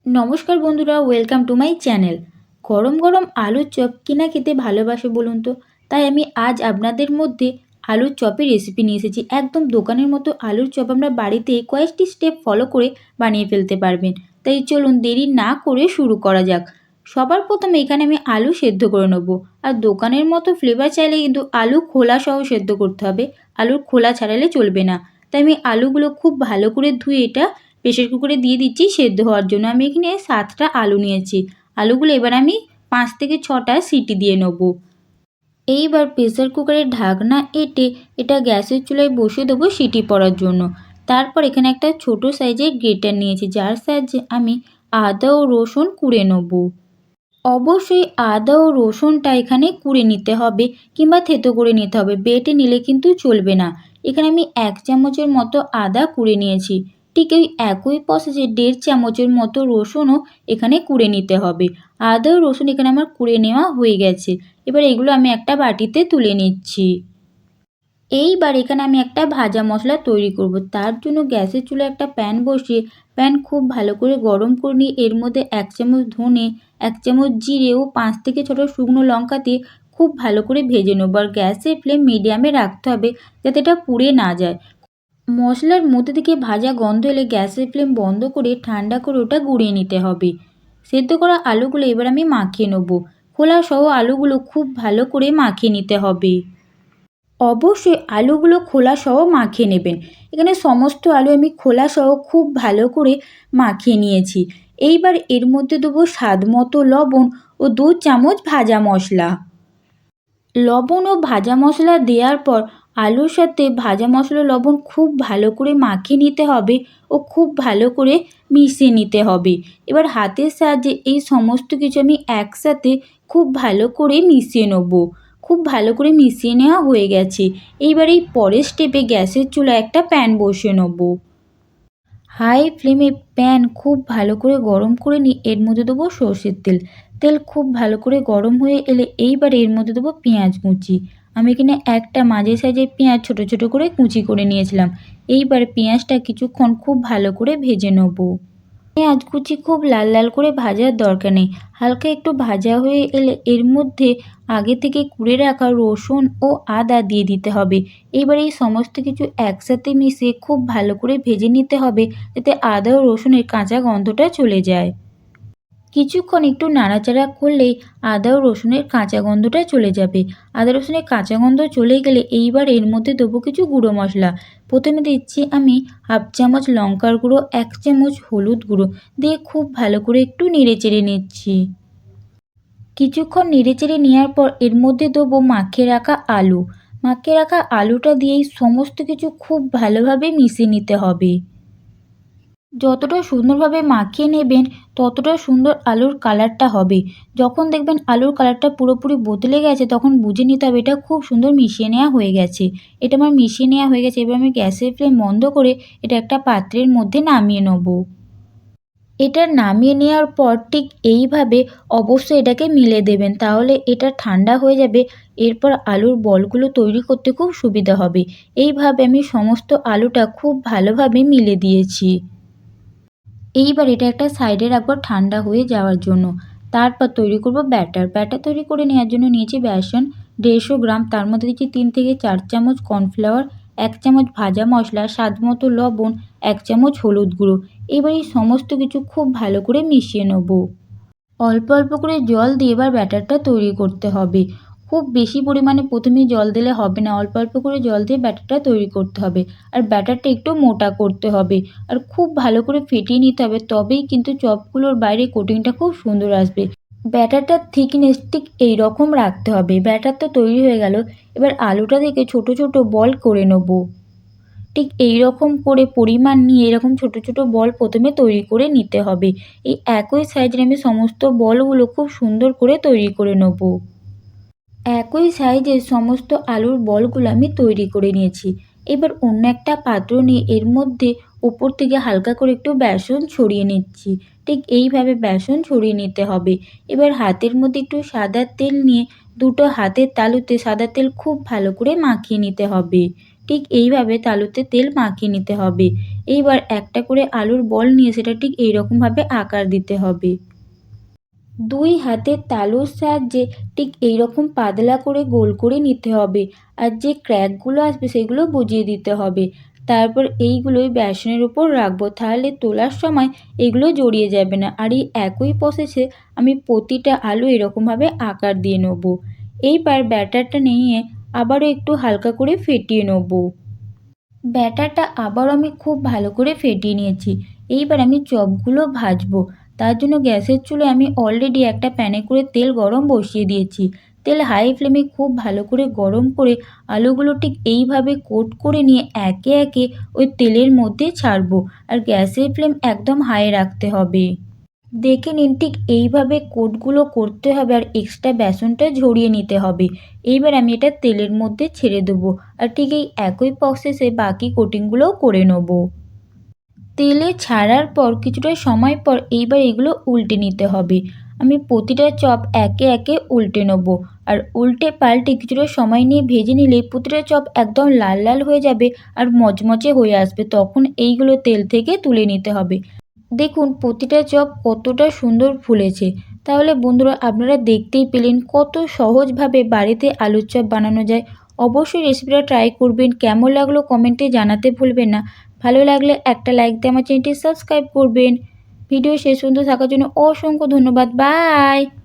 নমস্কার বন্ধুরা, welcome to my channel. গরম গরম আলুর চপ কিনা খেতে ভালোবাসে বলুন তো? তাই আমি আজ আপনাদের মধ্যে আলুর চপের রেসিপি নিয়ে এসেছি। একদম দোকানের মতো আলুর চপ আমরা বাড়িতে কয়েকটি স্টেপ ফলো করে বানিয়ে ফেলতে পারবেন। তাই চলুন দেরি না করে শুরু করা যাক। সবার প্রথমে এখানে আমি আলু সেদ্ধ করে নেব। আর দোকানের মতো ফ্লেভার চাইলে কিন্তু আলু খোলা সহ সেদ্ধ করতে হবে, আলুর খোলা ছাড়ালে চলবে না। তাই আমি আলুগুলো খুব ভালো করে ধুয়ে এটা প্রেসার কুকারে দিয়ে দিচ্ছি সেদ্ধ হওয়ার জন্য। আমি এখানে 7টা আলু নিয়েছি। আলুগুলো এবার আমি 5 থেকে 6টা সিটি দিয়ে নেব। এইবার প্রেসার কুকারের ঢাকনা এঁটে এটা গ্যাসের চুলায় বসিয়ে দেবো সিটি পড়ার জন্য। তারপর এখানে একটা ছোট সাইজের গ্রেটার নিয়েছি, যার সাহায্যে আমি আদা ও রসুন কুড়ে নেব। অবশ্যই আদা ও রসুনটা এখানে কুড়ে নিতে হবে কিংবা থেতো করে নিতে হবে, বেটে নিলে কিন্তু চলবে না। এখানে আমি 1 চামচের মতো আদা কুড়ে নিয়েছি। ঠিক ওই একই প্রসেসে 1.5 চামচের মতো রসুনও এখানে কুড়ে নিতে হবে। আদা ও রসুন এখানে আমার কুড়ে নেওয়া হয়ে গেছে। এবার এগুলো আমি একটা বাটিতে তুলে নিচ্ছি। এইবার এখানে আমি একটা ভাজা মশলা তৈরি করব। তার জন্য গ্যাসের চুলায় একটা প্যান বসিয়ে প্যান খুব ভালো করে গরম করে নিয়ে এর মধ্যে 1 চামচ ধনে, 1 চামচ জিরে ও 5 থেকে 6টা শুকনো লঙ্কা দিয়ে খুব ভালো করে ভেজে নেব। আর গ্যাসের ফ্লেম মিডিয়ামে রাখতে হবে যাতে এটা পুড়ে না যায়। মশলার মধ্যে থেকে ভাজা গন্ধ এলে গ্যাসের ফ্লেম বন্ধ করে ঠান্ডা করে ওটা গুঁড়িয়ে নিতে হবে। সেদ্ধ করা আলুগুলো এবার আমি মাখিয়ে নেব। খোলা সহ আলুগুলো খুব ভালো করে মাখিয়ে নিতে হবে। অবশ্যই আলুগুলো খোলা সহ মাখিয়ে নেবেন। এখানে সমস্ত আলু আমি খোলা সহ খুব ভালো করে মাখিয়ে নিয়েছি। এইবার এর মধ্যে দেবো স্বাদ মতো লবণ ও 2 চামচ ভাজা মশলা। লবণ ও ভাজা মশলা দেওয়ার পর আলুর সাথে ভাজা মশলা লবণ খুব ভালো করে মাখিয়ে নিতে হবে ও খুব ভালো করে মিশিয়ে নিতে হবে। এবার হাতের সাহায্যে এই সমস্ত কিছু আমি একসাথে খুব ভালো করে মিশিয়ে নেব। খুব ভালো করে মিশিয়ে নেওয়া হয়ে গেছে। এইবার এই পরের স্টেপে গ্যাসের চুলায় একটা প্যান বসিয়ে নেব। হাই ফ্লেমে প্যান খুব ভালো করে গরম করে নিয়ে এর মধ্যে দেবো সর্ষের তেল। তেল খুব ভালো করে গরম হয়ে এলে এইবার এর মধ্যে দেবো পেঁয়াজ কুচি। আমি এখানে একটা মাঝারি সাইজের পেঁয়াজ ছোট ছোট করে কুচি করে নিয়েছিলাম। এইবার পেঁয়াজটা কিছুক্ষণ খুব ভালো করে ভেজে নেব। পেঁয়াজ কুচি খুব লাল লাল করে ভাজার দরকার নেই, হালকা একটু ভাজা হয়ে এলে এর মধ্যে আগে থেকে কুড়ে রাখা রসুন ও আদা দিয়ে দিতে হবে। এবার এই সমস্ত কিছু একসাথে মিশিয়ে খুব ভালো করে ভেজে নিতে হবে যাতে আদা ও রসুনের কাঁচা গন্ধটা চলে যায়। কিছুক্ষণ একটু নাড়াচাড়া করলেই আদা ও রসুনের কাঁচা গন্ধটা চলে যাবে। আদা রসুনের কাঁচা গন্ধ চলে গেলে এইবার এর মধ্যে দেবো কিছু গুঁড়ো মশলা। প্রথমে দিচ্ছি আমি 1/2 চামচ লঙ্কার গুঁড়ো, 1 চামচ হলুদ গুঁড়ো দিয়ে খুব ভালো করে একটু নেড়েচেড়ে নিচ্ছি। কিছুক্ষণ নেড়েচেড়ে নেওয়ার পর এর মধ্যে দেবো মাখিয়ে রাখা আলু। মাখিয়ে রাখা আলুটা দিয়েই সমস্ত কিছু খুব ভালোভাবে মিশিয়ে নিতে হবে। যতটা সুন্দরভাবে মাখিয়ে নেবেন ততটা সুন্দর আলুর কালারটা হবে। যখন দেখবেন আলুর কালারটা পুরোপুরি বদলে গেছে তখন বুঝে নিতে হবে এটা খুব সুন্দর মিশিয়ে নেওয়া হয়ে গেছে। এটা আমার মিশিয়ে নেওয়া হয়ে গেছে। এবার আমি গ্যাসের ফ্লেম বন্ধ করে এটা একটা পাত্রের মধ্যে নামিয়ে নেব। এটা নামিয়ে নেওয়ার পর ঠিক এইভাবে অবশ্যই এটাকে মিলে দেবেন, তাহলে এটা ঠান্ডা হয়ে যাবে। এরপর আলুর বলগুলো তৈরি করতে খুব সুবিধা হবে। এইভাবে আমি সমস্ত আলুটা খুব ভালোভাবে মিলে দিয়েছি। এইবার এটা একটা সাইডে রাখবো ঠান্ডা হয়ে যাওয়ার জন্য। তারপর তৈরি করব ব্যাটার। ব্যাটার তৈরি করে নেওয়ার জন্য নিয়েছি বেসন 150 গ্রাম, তার মধ্যে দিচ্ছি 3 থেকে 4 চামচ কর্নফ্লাওয়ার, 1 চামচ ভাজা মশলা, স্বাদ মতো লবণ, 1 চামচ হলুদ গুঁড়ো। এবার এই সমস্ত কিছু খুব ভালো করে মিশিয়ে নেব। অল্প অল্প করে জল দিয়ে এবার ব্যাটারটা তৈরি করতে হবে। খুব বেশি পরিমাণে প্রথমে জল দিলে হবে না, অল্প অল্প করে জল দিয়ে ব্যাটারটা তৈরি করতে হবে। আর ব্যাটারটা একটু মোটা করতে হবে আর খুব ভালো করে ফেটিয়ে নিতে হবে, তবেই কিন্তু চপগুলোর বাইরে কোটিংটা খুব সুন্দর আসবে। ব্যাটারটার থিকনেস ঠিক এই রকম রাখতে হবে। ব্যাটার তো তৈরি হয়ে গেল। এবার আলুটা থেকে ছোট ছোট বল করে নেব। ঠিক এই রকম করে পরিমাণ নিয়ে এরকম ছোট ছোট বল প্রথমে তৈরি করে নিতে হবে। এই একই সাইজের আমি সমস্ত বলগুলো খুব সুন্দর করে তৈরি করে নেব। একই সাইজের সমস্ত আলুর বলগুলো আমি তৈরি করে নিয়েছি। এবার অন্য একটা পাত্র নিয়ে এর মধ্যে উপর থেকে হালকা করে একটু বেসন ছড়িয়ে নিচ্ছি। ঠিক এইভাবে বেসন ছড়িয়ে নিতে হবে। এবার হাতের মধ্যে একটু সাদা তেল নিয়ে দুটো হাতের তালুতে সাদা তেল খুব ভালো করে মাখিয়ে নিতে হবে। ঠিক এইভাবে তালুতে তেল মাখিয়ে নিতে হবে। এইবার একটা করে আলুর বল নিয়ে সেটা ঠিক এইরকমভাবে আকার দিতে হবে। 2 হাতের তালুর সাহায্যে ঠিক এইরকম পাতলা করে গোল করে নিতে হবে। আর যে ক্র্যাকগুলো আসবে সেগুলো বুজিয়ে দিতে হবে। তারপর এইগুলোই বেসনের উপর রাখবো, তাহলে তোলার সময় এগুলো জড়িয়ে যাবে না। আর এই একই প্রসেসে আমি প্রতিটা আলু এরকমভাবে আকার দিয়ে নেবো। এইবার ব্যাটারটা নিয়ে আবারও একটু হালকা করে ফেটিয়ে নেবো। ব্যাটারটা আবারও আমি খুব ভালো করে ফেটিয়ে নিয়েছি। এইবার আমি চপগুলো ভাজবো। তার জন্য গ্যাসের চুলায় আমি অলরেডি একটা প্যানে করে তেল গরম বসিয়ে দিয়েছি। তেল হাই ফ্লেমে খুব ভালো করে গরম করে আলুগুলো ঠিক এইভাবে কোট করে নিয়ে একে একে ওই তেলের মধ্যে ছাড়বো। আর গ্যাসের ফ্লেম একদম হাই রাখতে হবে। দেখে নিন ঠিক এইভাবে কোটগুলো করতে হবে আর এক্সট্রা বেসনটা ঝরিয়ে নিতে হবে। এইবার আমি এটা তেলের মধ্যে ছেড়ে দেবো আর ঠিক এই একই প্রসেসে বাকি কোটিংগুলোও করে নেব। তেলে ছাড়ার পর কিছুটা সময় পর এইবার এগুলো উল্টে নিতে হবে। আমি প্রতিটা চপ একে একে উল্টে নেব আর উল্টে পাল্টে কিছুটা সময় নিয়ে ভেজে নিলে প্রতিটা চপ একদম লাল লাল হয়ে যাবে আর মচমচে হয়ে আসবে। তখন এইগুলো তেল থেকে তুলে নিতে হবে। দেখুন প্রতিটা চপ কতটা সুন্দর ফুলেছে। তাহলে বন্ধুরা আপনারা দেখতেই পেলেন কত সহজভাবে বাড়িতে আলুর চপ বানানো যায়। অবশ্যই রেসিপিটা ট্রাই করবেন। কেমন লাগলো কমেন্টে জানাতে ভুলবেন না। ভালো লাগলে একটা লাইক দিয়ে আমার চ্যানেলটি সাবস্ক্রাইব করবেন। ভিডিও শেষ পর্যন্ত থাকার জন্য অসংখ্য ধন্যবাদ। বাই।